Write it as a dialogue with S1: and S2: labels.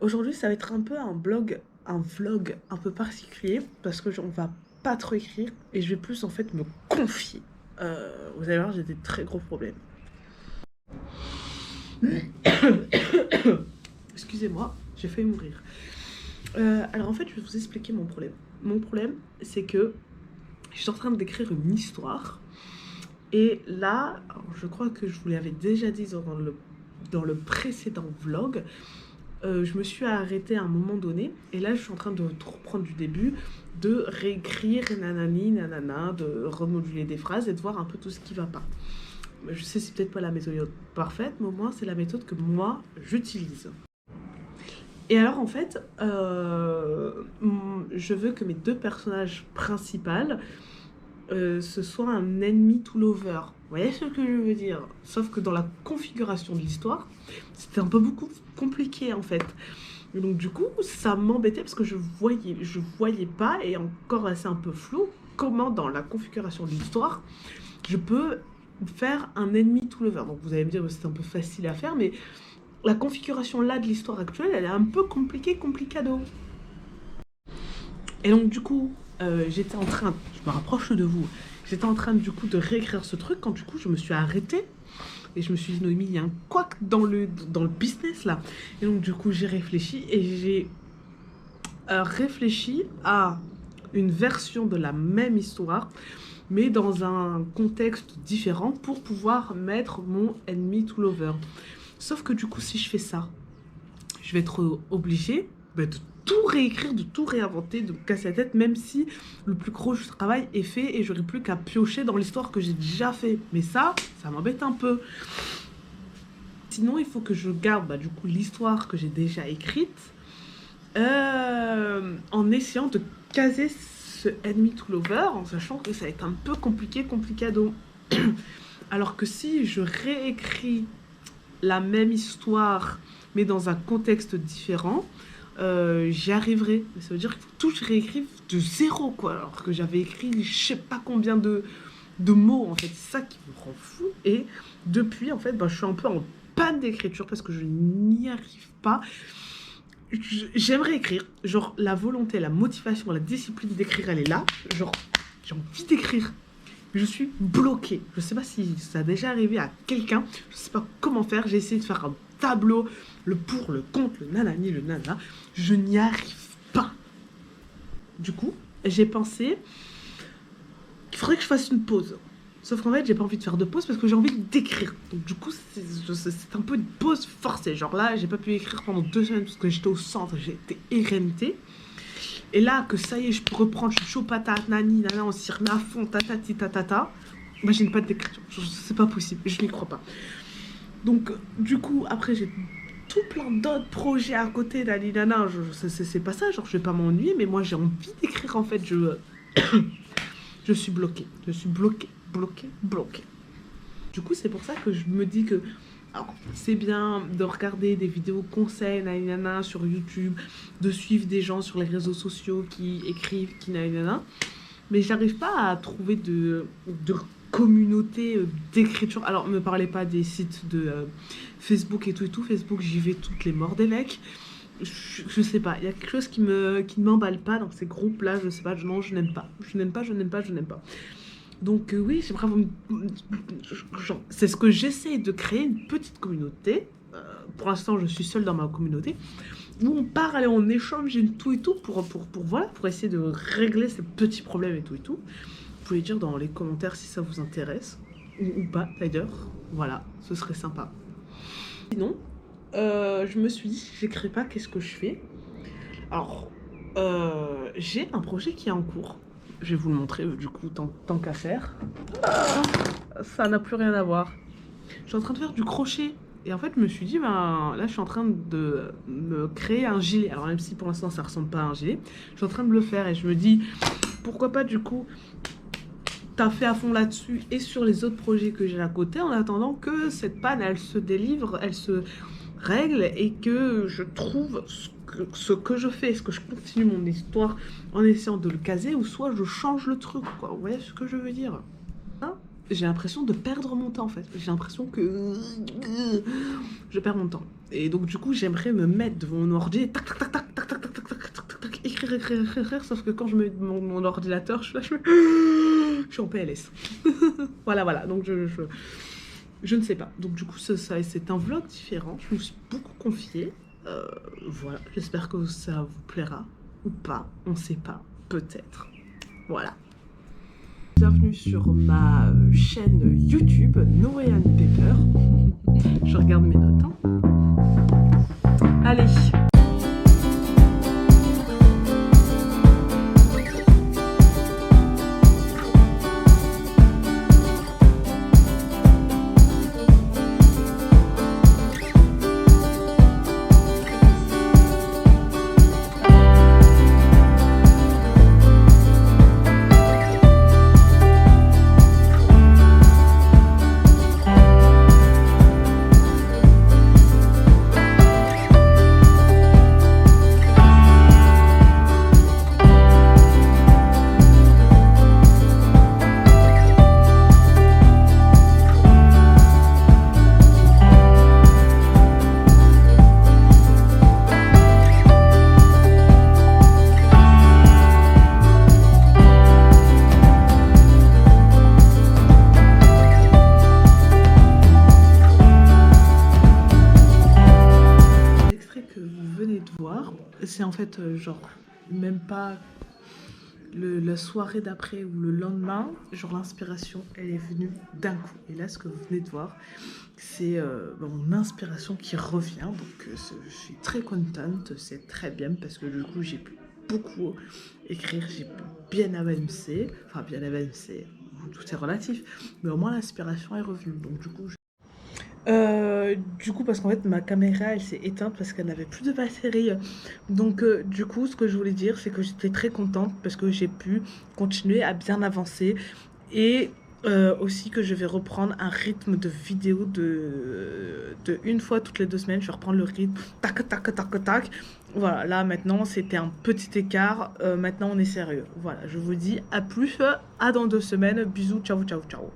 S1: Aujourd'hui, ça va être un peu un vlog un peu particulier parce que on va pas trop écrire et je vais plus en fait me confier. Vous allez voir, j'ai des très gros problèmes. Excusez-moi, j'ai failli mourir. Alors en fait, je vais vous expliquer mon problème. Mon problème, c'est que je suis en train d'écrire une histoire et là, je crois que je vous l'avais déjà dit dans le précédent vlog. Je me suis arrêtée à un moment donné et là je suis en train de reprendre du début, de réécrire nanani nanana, de remoduler des phrases et de voir un peu tout ce qui va pas. Je sais c'est peut-être pas la méthode parfaite, mais au moins c'est la méthode que moi j'utilise. Et alors en fait, je veux que mes deux personnages principaux ce soit un ennemi to lover. Vous voyez ce que je veux dire? Sauf que dans la configuration de l'histoire, c'était un peu beaucoup compliqué en fait. Et donc du coup, ça m'embêtait parce que je voyais pas, et encore assez un peu flou, comment dans la configuration de l'histoire, je peux faire un ennemi to lover. Donc vous allez me dire que c'est un peu facile à faire, mais la configuration là de l'histoire actuelle, elle est un peu compliquée, complicado. Et donc du coup, j'étais en train, je me rapproche de vous, j'étais en train du coup de réécrire ce truc quand du coup je me suis arrêtée et je me suis dit Noémie, il y a un couac dans le business là. Et donc du coup j'ai réfléchi et j'ai réfléchi à une version de la même histoire mais dans un contexte différent pour pouvoir mettre mon ennemi to lover. Sauf que du coup si je fais ça, je vais être obligée de tout réécrire, de tout réinventer, de me casser la tête, même si le plus gros du travail est fait et j'aurai plus qu'à piocher dans l'histoire que j'ai déjà fait. Mais ça m'embête un peu. Sinon, il faut que je garde du coup l'histoire que j'ai déjà écrite en essayant de caser ce enemy to lover, en sachant que ça va être un peu compliqué, complicado. Alors que si je réécris la même histoire, mais dans un contexte différent, j'y arriverai. Mais ça veut dire qu'il faut tout que je réécrive de zéro, quoi. Alors que j'avais écrit je sais pas combien de mots, en fait. C'est ça qui me rend fou. Et depuis, en fait, je suis un peu en panne d'écriture parce que je n'y arrive pas. J'aimerais écrire. Genre, la volonté, la motivation, la discipline d'écrire, elle est là. Genre, j'ai envie d'écrire. Mais je suis bloquée. Je sais pas si ça a déjà arrivé à quelqu'un. Je sais pas comment faire. J'ai essayé de faire un tableau, le pour, le contre, le nanani, le nana. Je n'y arrive pas. Du coup, j'ai pensé qu'il faudrait que je fasse une pause. Sauf qu'en fait, j'ai pas envie de faire de pause parce que j'ai envie d'écrire. Donc du coup, c'est un peu une pause forcée. Genre là, j'ai pas pu écrire pendant 2 semaines parce que j'étais au centre, j'ai été RNT. Et là, que ça y est, je peux reprendre, je suis chaud patate, nani, nana, on s'y remet à fond, tatati, tatata. Je n'ai pas d'écriture. C'est pas possible, je n'y crois pas. Donc, du coup, après, j'ai tout plein d'autres projets à côté, nani, nana. C'est pas ça, genre, je vais pas m'ennuyer, mais moi, j'ai envie d'écrire, en fait. Je suis bloquée. Je suis bloquée. Du coup, c'est pour ça que je me dis que alors, c'est bien de regarder des vidéos conseils nanana, sur YouTube, de suivre des gens sur les réseaux sociaux qui écrivent, qui nanana, mais j'arrive pas à trouver de communauté d'écriture. Alors, me parlez pas des sites de Facebook et tout. Facebook, j'y vais toutes les morts des mecs. Je sais pas, il y a quelque chose qui ne m'emballe pas dans ces groupes-là, je sais pas, non, je n'aime pas. Je n'aime pas. Donc oui, j'aimerais genre, c'est ce que j'essaie de créer, une petite communauté. Pour l'instant, je suis seule dans ma communauté où on parle et on échange et tout pour essayer de régler ces petits problèmes et tout. Vous pouvez dire dans les commentaires si ça vous intéresse ou pas d'ailleurs. Voilà, ce serait sympa. Sinon, je me suis dit, j'écris pas, qu'est-ce que je fais? Alors, j'ai un projet qui est en cours. Je vais vous le montrer, du coup, tant qu'à faire. Ça n'a plus rien à voir. Je suis en train de faire du crochet. Et en fait, je me suis dit, là, je suis en train de me créer un gilet. Alors, même si pour l'instant, ça ressemble pas à un gilet, je suis en train de le faire. Et je me dis, pourquoi pas, du coup, taffer à fond là-dessus et sur les autres projets que j'ai à côté, en attendant que cette panne, elle se délivre, elle se règle et que je trouve ce que je fais. Est-ce que je continue mon histoire en essayant de le caser ou soit je change le truc, quoi. Vous voyez ce que je veux dire, hein? j'ai l'impression de perdre mon temps en fait. J'ai l'impression que je perds mon temps. Et donc du coup, j'aimerais me mettre devant mon ordi et tac tac tac tac tac tac tac tac tac tac tac tac écrire écrire écrire écrire. Sauf que quand je mets mon ordinateur, je suis là, je suis en PLS. Voilà voilà. Donc je ne sais pas. Donc du coup, c'est un vlog différent. Je me suis beaucoup confiée. Voilà. J'espère que ça vous plaira ou pas. On ne sait pas. Peut-être. Voilà. Bienvenue sur ma chaîne YouTube Noéane Pepper. Je regarde mes notes. Hein. Allez. C'est en fait genre même pas la soirée d'après ou le lendemain, genre l'inspiration elle est venue d'un coup. Et là ce que vous venez de voir c'est mon inspiration qui revient, donc je suis très contente, c'est très bien parce que du coup j'ai pu beaucoup écrire, j'ai pu bien avancer, enfin bien avancer, tout est relatif, mais au moins l'inspiration est revenue, donc du coup, parce qu'en fait, ma caméra, elle s'est éteinte parce qu'elle n'avait plus de batterie. Donc, du coup, ce que je voulais dire, c'est que j'étais très contente parce que j'ai pu continuer à bien avancer et aussi que je vais reprendre un rythme de vidéo de une fois toutes les 2 semaines. Je vais reprendre le rythme, tac, tac, tac, tac. Voilà, là, maintenant, c'était un petit écart. Maintenant, on est sérieux. Voilà, je vous dis à plus, à dans 2 semaines. Bisous, ciao, ciao, ciao.